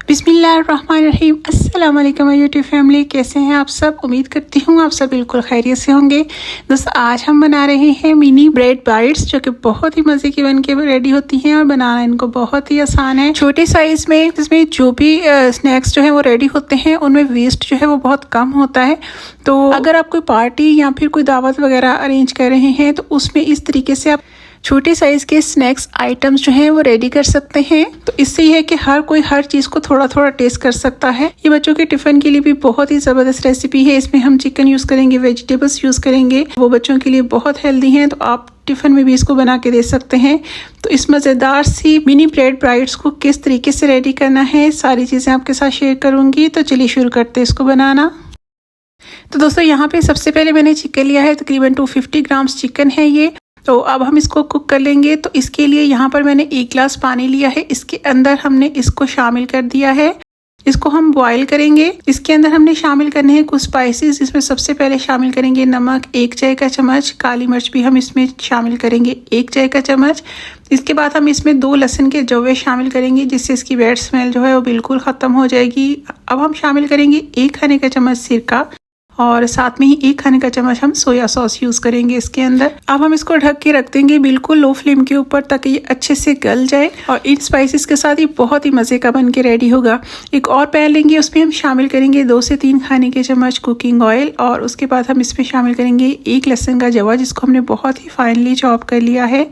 बिस्मिल्लाहिर्रहमानिर्रहीम। अस्सलाम वालेकुम यूट्यूब फैमिली, कैसे हैं आप सब। उम्मीद करती हूँ आप सब बिल्कुल खैरियत से होंगे। दोस्तों आज हम बना रहे हैं मिनी ब्रेड बाइट्स, जो कि बहुत ही मज़े की बन के रेडी होती हैं और बनाना इनको बहुत ही आसान है। छोटे साइज़ में इसमें जो भी स्नैक्स जो है वो रेडी होते हैं उनमें वेस्ट जो है वो बहुत कम होता है। तो अगर आप कोई पार्टी या फिर कोई दावत वगैरह अरेंज कर रहे हैं तो उसमें इस तरीके से आप छोटे साइज़ के स्नैक्स आइटम्स जो हैं वो रेडी कर सकते हैं। तो इससे ये है कि हर कोई हर चीज़ को थोड़ा थोड़ा टेस्ट कर सकता है। ये बच्चों के टिफ़िन के लिए भी बहुत ही ज़बरदस्त रेसिपी है। इसमें हम चिकन यूज़ करेंगे, वेजिटेबल्स यूज़ करेंगे, वो बच्चों के लिए बहुत हेल्दी हैं। तो आप टिफ़िन में भी इसको बना के दे सकते हैं। तो इस मज़ेदार सी मिनी ब्रेड बाइट्स को किस तरीके से रेडी करना है, सारी चीज़ें आपके साथ शेयर करूँगी। तो चलिए शुरू करते हैं इसको बनाना। तो दोस्तों यहाँ पे सबसे पहले मैंने चिकन लिया है, तकरीबन 250 ग्राम्स चिकन है ये। तो अब हम इसको कुक कर लेंगे। तो इसके लिए यहाँ पर मैंने 1 गिलास पानी लिया है, इसके अंदर हमने इसको शामिल कर दिया है। इसको हम बॉईल करेंगे। इसके अंदर हमने शामिल करने हैं कुछ स्पाइसेस। इसमें सबसे पहले शामिल करेंगे नमक 1 चाय का चम्मच, काली मिर्च भी हम इसमें शामिल करेंगे 1 चाय का चम्मच। इसके बाद हम इसमें 2 लहसुन के जवे शामिल करेंगे, जिससे इसकी बैड स्मेल जो है वो बिल्कुल ख़त्म हो जाएगी। अब हम शामिल करेंगे 1 खाने का चम्मच सिरका और साथ में ही 1 खाने का चम्मच हम सोया सॉस यूज़ करेंगे इसके अंदर। अब हम इसको ढक के रख देंगे बिल्कुल लो फ्लेम के ऊपर, ताकि ये अच्छे से गल जाए और इन स्पाइसेस के साथ ये बहुत ही मज़े का बन के रेडी होगा। एक और पैन लेंगे, उसमें हम शामिल करेंगे 2 से 3 खाने के चम्मच कुकिंग ऑयल और उसके बाद हम इसमें शामिल करेंगे 1 लहसुन का जवा, जिसको हमने बहुत ही फाइनली चॉप कर लिया है।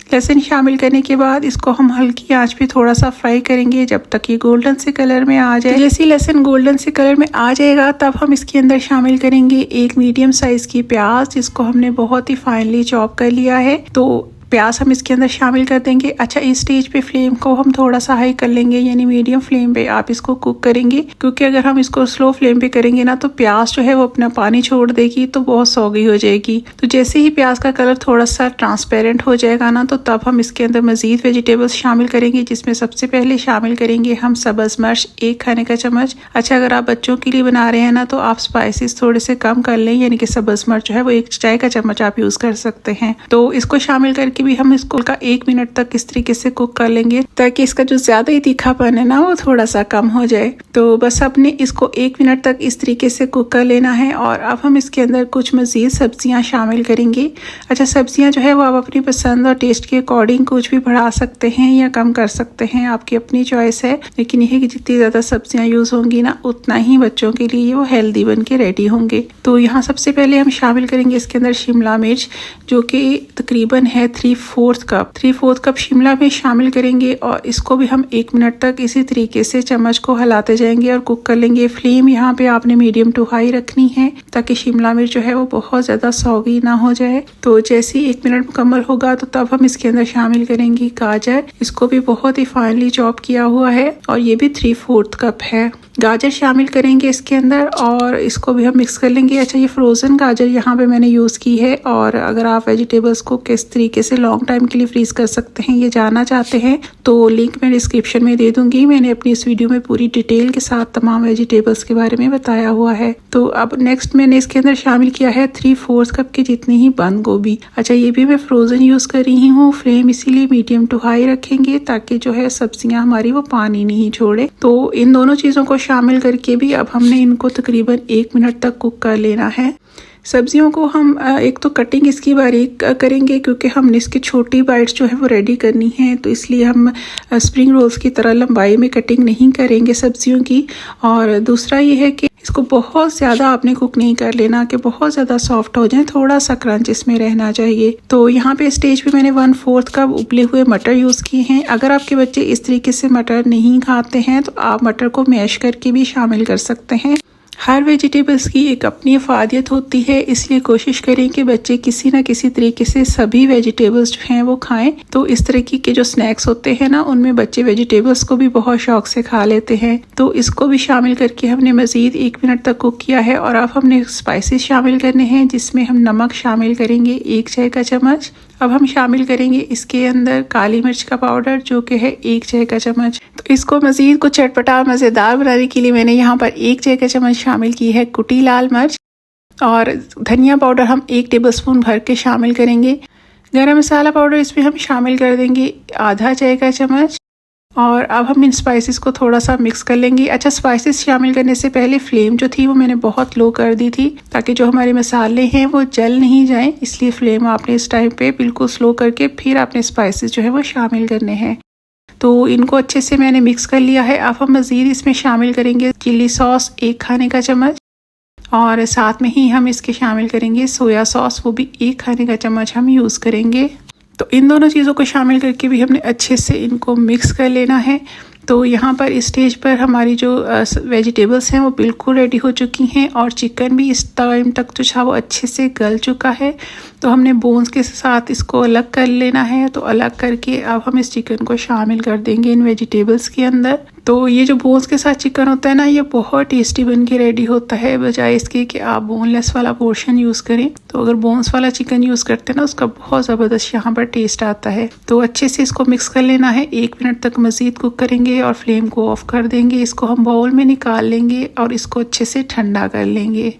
लहसुन शामिल करने के बाद इसको हम हल्की आंच पे थोड़ा सा फ्राई करेंगे जब तक ये गोल्डन से कलर में आ जाए। जैसे ही लहसुन गोल्डन से कलर में आ जाएगा तब हम इसके अंदर शामिल करेंगे 1 मीडियम साइज की प्याज, जिसको हमने बहुत ही फाइनली चॉप कर लिया है। तो प्याज हम इसके अंदर शामिल कर देंगे। अच्छा, इस स्टेज पे फ्लेम को हम थोड़ा सा हाई कर लेंगे, यानी मीडियम फ्लेम पे आप इसको कुक करेंगे, क्योंकि अगर हम इसको स्लो फ्लेम पे करेंगे ना तो प्याज जो है वो अपना पानी छोड़ देगी, तो बहुत सौगी हो जाएगी। तो जैसे ही प्याज का कलर थोड़ा सा ट्रांसपेरेंट हो जाएगा ना, तो तब हम इसके अंदर मजीद वेजिटेबल्स शामिल करेंगे, जिसमें सबसे पहले शामिल करेंगे हम सब्ज़ मिर्च 1 खाने का चम्मच। अच्छा, अगर आप बच्चों के लिए बना रहे हैं ना तो आप स्पाइसेस थोड़े से कम कर लें, यानी कि सब्ज़ मिर्च जो है वो 1 चाय का चम्मच आप यूज़ कर सकते हैं। तो इसको शामिल करके भी हम इसको 1 मिनट तक इस तरीके से कुक कर लेंगे, ताकि इसका जो ज्यादा ही तीखापन है ना वो थोड़ा सा कम हो जाए। तो बस अपने इसको 1 मिनट तक इस तरीके से कुक कर लेना है। और अब हम इसके अंदर कुछ मजीद सब्जियां शामिल करेंगे। अच्छा, सब्जियां जो है वो आप अपनी पसंद और टेस्ट के अकॉर्डिंग कुछ भी बढ़ा सकते हैं या कम कर सकते हैं, आपकी अपनी चॉइस है। लेकिन यह है कि जितनी ज्यादा सब्जियां यूज होंगी ना उतना ही बच्चों के लिए वो हेल्दी बन के रेडी होंगे। तो यहाँ सबसे पहले हम शामिल करेंगे इसके अंदर शिमला मिर्च, जो कि तकरीबन है 3/4 कप शिमला मिर्च शामिल करेंगे और इसको भी हम 1 मिनट तक इसी तरीके से चम्मच को हिलाते जाएंगे और कुक कर लेंगे। फ्लेम यहाँ पे आपने मीडियम टू हाई रखनी है, ताकि शिमला मिर्च जो है वो बहुत ज्यादा सौगी ना हो जाए। तो जैसे ही 1 मिनट मुकम्मल होगा तो तब हम इसके अंदर शामिल करेंगे गाजर। इसको भी बहुत ही फाइनली चॉप किया हुआ है और ये भी 3/4 कप है। गाजर शामिल करेंगे इसके अंदर और इसको भी हम मिक्स कर लेंगे। अच्छा, ये फ्रोज़न गाजर यहाँ पे मैंने यूज़ की है, और अगर आप वेजिटेबल्स को किस तरीके से लॉन्ग टाइम के लिए फ्रीज कर सकते हैं ये जानना चाहते हैं तो लिंक मैं डिस्क्रिप्शन में दे दूंगी। मैंने अपनी इस वीडियो में पूरी डिटेल के साथ तमाम वेजिटेबल्स के बारे में बताया हुआ है। तो अब नेक्स्ट मैंने इसके अंदर शामिल किया है 3/4 कप की जितनी ही बंद गोभी। अच्छा, ये भी मैं फ्रोज़न यूज़ कर रही हूँ। फ्लेम इसीलिए मीडियम टू हाई रखेंगे ताकि जो है सब्जियाँ हमारी वो पानी नहीं छोड़े। तो इन दोनों चीज़ों को शामिल करके भी अब हमने इनको तकरीबन 1 मिनट तक कुक कर लेना है। सब्जियों को हम एक तो कटिंग इसकी बारीक करेंगे, क्योंकि हमने इसकी छोटी बाइट्स जो है वो रेडी करनी है, तो इसलिए हम स्प्रिंग रोल्स की तरह लंबाई में कटिंग नहीं करेंगे सब्जियों की। और दूसरा ये है कि इसको बहुत ज़्यादा आपने कुक नहीं कर लेना कि बहुत ज़्यादा सॉफ्ट हो जाए, थोड़ा सा क्रंच इसमें रहना चाहिए। तो यहाँ पे स्टेज पे मैंने 1/4 कप उबले हुए मटर यूज़ किए हैं। अगर आपके बच्चे इस तरीके से मटर नहीं खाते हैं तो आप मटर को मैश करके भी शामिल कर सकते हैं। हर वेजिटेबल्स की एक अपनी अफादियत होती है, इसलिए कोशिश करें कि बच्चे किसी ना किसी तरीके से सभी वेजिटेबल्स जो हैं वो खाएं। तो इस तरीके के जो स्नैक्स होते हैं ना उनमें बच्चे वेजिटेबल्स को भी बहुत शौक से खा लेते हैं। तो इसको भी शामिल करके हमने मज़ीद 1 मिनट तक कुक किया है। और अब हमने स्पाइसेस शामिल करने हैं, जिसमें हम नमक शामिल करेंगे 1 चाय का चम्मच। अब हम शामिल करेंगे इसके अंदर काली मिर्च का पाउडर, जो कि है 1 चाय का चम्मच। तो इसको मज़ीद कुछ चटपटा मज़ेदार बनाने के लिए मैंने यहाँ पर 1 चाय का चम्मच शामिल की है कुटी लाल मिर्च। और धनिया पाउडर हम 1 टेबलस्पून भर के शामिल करेंगे। गरम मसाला पाउडर इसमें हम शामिल कर देंगे आधा चाय का चम्मच। और अब हम इन स्पाइसेस को थोड़ा सा मिक्स कर लेंगे। अच्छा, स्पाइसेस शामिल करने से पहले फ्लेम जो थी वो मैंने बहुत लो कर दी थी, ताकि जो हमारे मसाले हैं वो जल नहीं जाएं। इसलिए फ्लेम आपने इस टाइम पे बिल्कुल स्लो करके फिर आपने स्पाइसेस जो है वो शामिल करने हैं। तो इनको अच्छे से मैंने मिक्स कर लिया है। अब हम मज़ीद इसमें शामिल करेंगे चिली सॉस 1 खाने का चम्मच, और साथ में ही हम इसके शामिल करेंगे सोया सॉस, वो भी 1 खाने का चम्मच हम यूज़ करेंगे। तो इन दोनों चीज़ों को शामिल करके भी हमने अच्छे से इनको मिक्स कर लेना है। तो यहाँ पर इस स्टेज पर हमारी जो वेजिटेबल्स हैं वो बिल्कुल रेडी हो चुकी हैं, और चिकन भी इस टाइम तक जो था वो अच्छे से गल चुका है। तो हमने बोन्स के साथ इसको अलग कर लेना है। तो अलग करके अब हम इस चिकन को शामिल कर देंगे इन वेजिटेबल्स के अंदर। तो ये जो बोन्स के साथ चिकन होता है ना, ये बहुत टेस्टी बन के रेडी होता है, बजाय इसके कि आप बोनलेस वाला पोर्शन यूज़ करें। तो अगर बोन्स वाला चिकन यूज़ करते हैं ना, उसका बहुत ज़बरदस्त यहाँ पर टेस्ट आता है। तो अच्छे से इसको मिक्स कर लेना है। 1 मिनट तक मज़ीद कुक करेंगे और फ्लेम को ऑफ कर देंगे। इसको हम बाउल में निकाल लेंगे और इसको अच्छे से ठंडा कर लेंगे।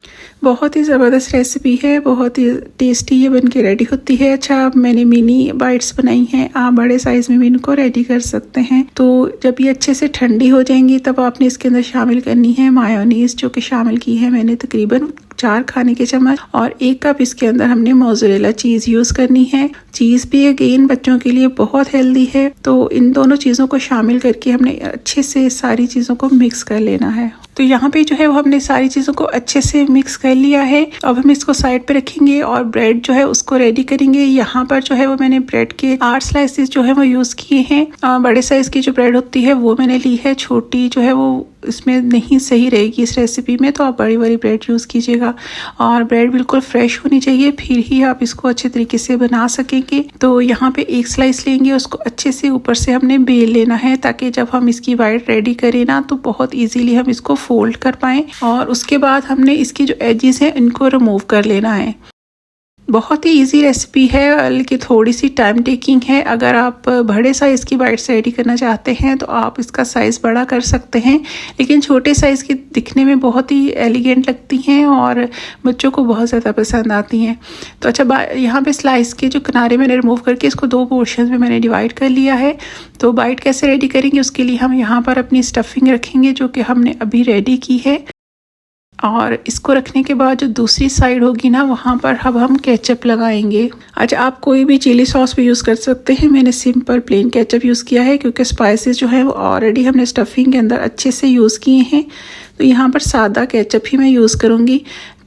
बहुत ही ज़बरदस्त रेसिपी है, बहुत ही टेस्टी ये बन के रेडी होती है। अच्छा, अब मैंने मिनी बाइट्स बनाई हैं, आप बड़े साइज़ में भी इनको रेडी कर सकते हैं। तो जब ये अच्छे से ठंडी हो जाएंगी तब आपने इसके अंदर शामिल करनी है मायोनीज, जो कि शामिल की है मैंने तकरीबन 4 खाने के चम्मच, और 1 कप इसके अंदर हमने मोज़रेला चीज़ यूज़ करनी है। चीज़ भी अगेन बच्चों के लिए बहुत हेल्दी है। तो इन दोनों चीज़ों को शामिल करके हमने अच्छे से सारी चीज़ों को मिक्स कर लेना है। तो यहाँ पे जो है वो हमने सारी चीज़ों को अच्छे से मिक्स कर लिया है। अब हम इसको साइड पे रखेंगे और ब्रेड जो है उसको रेडी करेंगे। यहाँ पर जो है वो मैंने ब्रेड के 8 स्लाइसेस जो है वो यूज़ किए हैं। बड़े साइज़ की जो ब्रेड होती है वो मैंने ली है, छोटी जो है वो इसमें नहीं सही रहेगी इस रेसिपी में, तो आप बड़ी बड़ी ब्रेड यूज़ कीजिएगा। और ब्रेड बिल्कुल फ्रेश होनी चाहिए, फिर ही आप इसको अच्छे तरीके से बना सकेंगे। तो यहाँ पे 1 स्लाइस लेंगे, उसको अच्छे से ऊपर से हमने बेल लेना है, ताकि जब हम इसकी वाइट रेडी करें ना तो बहुत इजीली हम इसको फोल्ड कर पाएँ। और उसके बाद हमने इसकी जो एजेस हैं इनको रिमूव कर लेना है। बहुत ही इजी रेसिपी है, बल्कि थोड़ी सी टाइम टेकिंग है। अगर आप बड़े साइज़ की बाइट्स रेडी करना चाहते हैं तो आप इसका साइज़ बड़ा कर सकते हैं, लेकिन छोटे साइज़ की दिखने में बहुत ही एलिगेंट लगती हैं और बच्चों को बहुत ज़्यादा पसंद आती हैं। तो अच्छा, यहाँ पे स्लाइस के जो किनारे मैंने रिमूव करके इसको 2 पोर्शन में मैंने डिवाइड कर लिया है। तो बाइट कैसे रेडी करेंगे उसके लिए हम यहाँ पर अपनी स्टफिंग रखेंगे, जो कि हमने अभी रेडी की है। और इसको रखने के बाद जो दूसरी साइड होगी ना, वहाँ पर अब हम केचप लगाएंगे। अच्छा, आप कोई भी चिली सॉस भी यूज़ कर सकते हैं। मैंने सिंपल प्लेन केचप यूज़ किया है, क्योंकि स्पाइसेस जो है वो ऑलरेडी हमने स्टफिंग के अंदर अच्छे से यूज़ किए हैं। तो यहाँ पर सादा केचप ही मैं यूज़ करूँगी।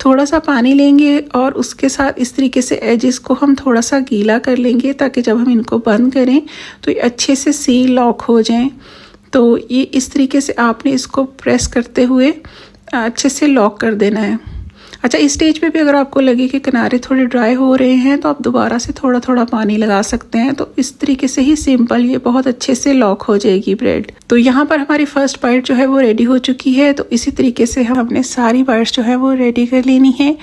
थोड़ा सा पानी लेंगे और उसके साथ इस तरीके से एजेस को हम थोड़ा सा गीला कर लेंगे, ताकि जब हम इनको बंद करें तो ये अच्छे से सील लॉक हो जाएं। तो ये इस तरीके से आपने इसको प्रेस करते हुए अच्छे से लॉक कर देना है। अच्छा, इस स्टेज पे भी अगर आपको लगे कि किनारे थोड़े ड्राई हो रहे हैं तो आप दोबारा से थोड़ा थोड़ा पानी लगा सकते हैं। तो इस तरीके से ही सिंपल ये बहुत अच्छे से लॉक हो जाएगी ब्रेड। तो यहाँ पर हमारी फर्स्ट बाइट जो है वो रेडी हो चुकी है। तो इसी तरीके से हमने सारी बाइट्स जो है वो रेडी कर लेनी है।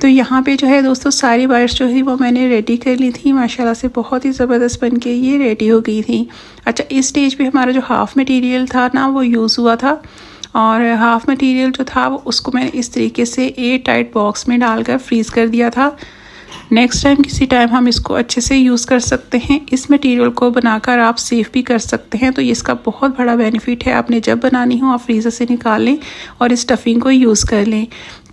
तो यहाँ पे जो है दोस्तों, सारी बाइट्स जो है वो मैंने रेडी कर ली थी। माशाल्लाह से बहुत ही ज़बरदस्त बन के ये रेडी हो गई थी। अच्छा, इस स्टेज पे हमारा जो हाफ़ मटेरियल था ना वो यूज़ हुआ था, और हाफ़ मटेरियल जो था वो उसको मैंने इस तरीके से एयर टाइट बॉक्स में डालकर फ्रीज़ कर दिया था। नेक्स्ट टाइम किसी टाइम हम इसको अच्छे से यूज़ कर सकते हैं। इस मटेरियल को बनाकर आप सेव भी कर सकते हैं। तो ये इसका बहुत बड़ा बेनिफिट है। आपने जब बनानी हो आप फ्रीज़र से निकाल लें और इस स्टफिंग को यूज़ कर लें।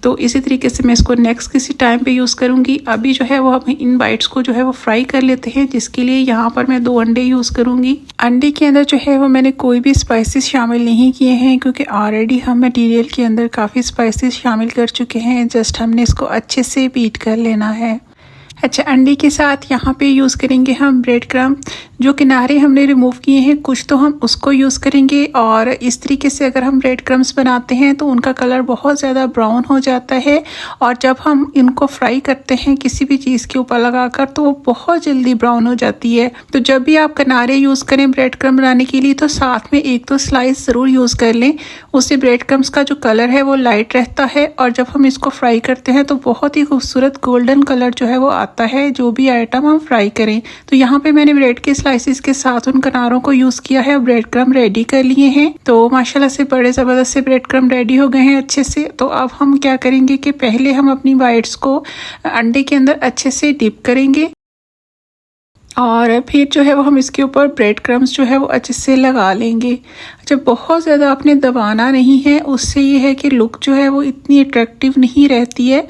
तो इसी तरीके से मैं इसको नेक्स्ट किसी टाइम पे यूज़ करूँगी। अभी जो है वो हम इन बाइट्स को जो है वो फ्राई कर लेते हैं, जिसके लिए यहाँ पर मैं 2 अंडे यूज़ करूँगी। अंडे के अंदर जो है वो मैंने कोई भी स्पाइसेस शामिल नहीं किए हैं, क्योंकि ऑलरेडी हम मटेरियल के अंदर काफ़ी स्पाइसेस शामिल कर चुके हैं। जस्ट हमने इसको अच्छे से बीट कर लेना है। अच्छा, अंडे के साथ यहाँ पे यूज़ करेंगे हम ब्रेड क्रम्ब। जो किनारे हमने रिमूव किए हैं कुछ, तो हम उसको यूज़ करेंगे। और इस तरीके से अगर हम ब्रेड क्रम्ब्स बनाते हैं तो उनका कलर बहुत ज़्यादा ब्राउन हो जाता है, और जब हम इनको फ्राई करते हैं किसी भी चीज़ के ऊपर लगाकर तो वो बहुत जल्दी ब्राउन हो जाती है। तो जब भी आप किनारे यूज़ करें ब्रेड क्रम्ब बनाने के लिए, तो साथ में 1-2 स्लाइस ज़रूर यूज़ कर लें। उससे ब्रेड क्रम्ब्स का जो कलर है वो लाइट रहता है, और जब हम इसको फ्राई करते हैं तो बहुत ही खूबसूरत गोल्डन कलर जो है वो आता है, जो भी आइटम हम फ्राई करें। तो यहाँ पे मैंने ब्रेड के स्लाइसिस के साथ उन किनारों को यूज़ किया है, ब्रेड क्रम्ब रेडी कर लिए हैं। तो माशाल्लाह से बड़े ज़बरदस्त से ब्रेड क्रम्ब रेडी हो गए हैं अच्छे से। तो अब हम क्या करेंगे कि पहले हम अपनी बाइट्स को अंडे के अंदर अच्छे से डिप करेंगे। और फिर जो है वो हम इसके ऊपर ब्रेड क्रम्स जो है वो अच्छे से लगा लेंगे। अच्छा, बहुत ज़्यादा आपने दबाना नहीं है, उससे ये है कि लुक जो है वो इतनी अट्रैक्टिव नहीं रहती है।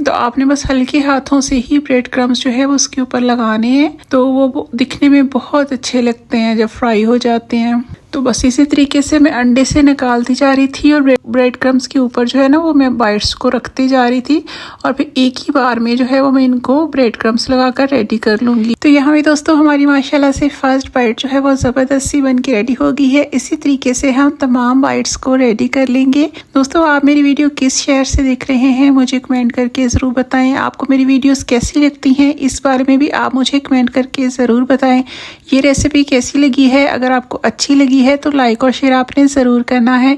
तो आपने बस हल्के हाथों से ही ब्रेड क्रम्स जो है वो उसके ऊपर लगाने हैं, तो वो दिखने में बहुत अच्छे लगते हैं जब फ्राई हो जाते हैं। तो बस इसी तरीके से मैं अंडे से निकालती जा रही थी और ब्रेड क्रम्स के ऊपर जो है ना वो मैं बाइट्स को रखती जा रही थी, और फिर एक ही बार में जो है वो मैं इनको ब्रेड क्रम्स लगाकर रेडी कर लूँगी। तो यहाँ भी दोस्तों हमारी माशाल्लाह से फर्स्ट बाइट जो है वो ज़बरदस्त सी बन के रेडी हो गई है। इसी तरीके से हम तमाम बाइट्स को रेडी कर लेंगे। दोस्तों, आप मेरी वीडियो किस शहर से देख रहे हैं मुझे कमेंट करके ज़रूर बताएं। आपको मेरी वीडियोस कैसी लगती हैं इस बारे में भी आप मुझे कमेंट करके ज़रूर बताएं। ये रेसिपी कैसी लगी है, अगर आपको अच्छी लगी है तो लाइक और शेयर आपने ज़रूर करना है,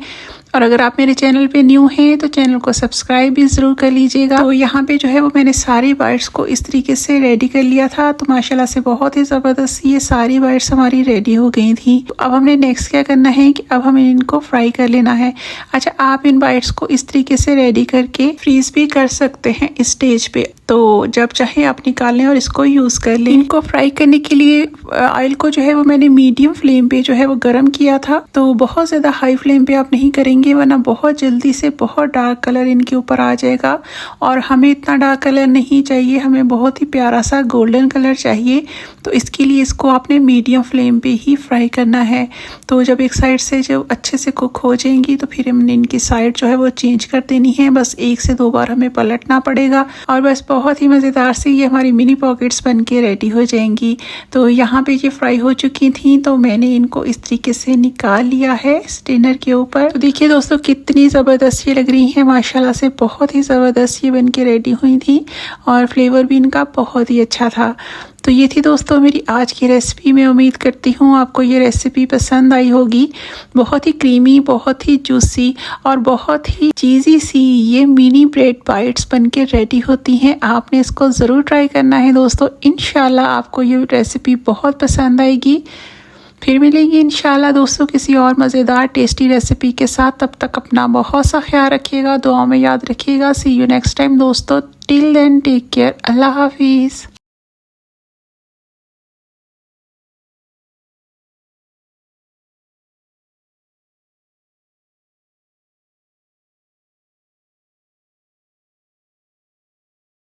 और अगर आप मेरे चैनल पे न्यू हैं तो चैनल को सब्सक्राइब भी ज़रूर कर लीजिएगा। तो यहाँ पे जो है वो मैंने सारी बाइट्स को इस तरीके से रेडी कर लिया था, तो माशाल्लाह से बहुत ही ज़बरदस्त ये सारी बाइट्स हमारी रेडी हो गई थी। तो अब हमने नेक्स्ट क्या करना है कि अब हमें इनको फ्राई कर लेना है। अच्छा, आप इन बाइट्स को इस तरीके से रेडी करके फ्रीज भी कर सकते हैं इस स्टेज पे, तो जब चाहे आप निकाल लें और इसको यूज़ कर लें। इनको फ्राई करने के लिए ऑयल को जो है वो मैंने मीडियम फ्लेम पे जो है वो गर्म किया था, तो बहुत ज़्यादा हाई फ्लेम पे आप नहीं करेंगे वरना बहुत जल्दी से बहुत डार्क कलर इनके ऊपर आ जाएगा। और हमें इतना डार्क कलर नहीं चाहिए, हमें बहुत ही प्यारा सा गोल्डन कलर चाहिए। तो इसके लिए इसको आपने मीडियम फ्लेम पे ही फ्राई करना है। तो जब एक साइड से जो अच्छे से कुक हो जाएंगी तो फिर हमने इनकी साइड जो है वो चेंज कर देनी है। बस 1 से 2 बार हमें पलटना पड़ेगा, और बस बहुत ही मज़ेदार से ये हमारी मिनी पॉकेट्स बन के रेडी हो जाएंगी। तो यहाँ पे ये फ्राई हो चुकी थी, तो मैंने इनको इस तरीके से निकाल लिया है स्टेनर के ऊपर। तो देखिए दोस्तों कितनी ज़बरदस्त ये लग रही है, माशाल्लाह से बहुत ही ज़बरदस्त ये बन के रेडी हुई थी, और फ्लेवर भी इनका बहुत ही अच्छा था। तो ये थी दोस्तों मेरी आज की रेसिपी। मैं उम्मीद करती हूँ आपको ये रेसिपी पसंद आई होगी। बहुत ही क्रीमी, बहुत ही जूसी और बहुत ही चीज़ी सी ये मिनी ब्रेड बाइट्स बनके रेडी होती हैं। आपने इसको ज़रूर ट्राई करना है दोस्तों, इंशाल्लाह आपको ये रेसिपी बहुत पसंद आएगी। फिर मिलेंगे इंशाल्लाह दोस्तों किसी और मज़ेदार टेस्टी रेसिपी के साथ। तब तक अपना बहुत सा ख्याल रखिएगा, दुआ में याद रखिएगा। सी यू नेक्स्ट टाइम दोस्तों। टिल देन टेक केयर, अल्लाह हाफिज़।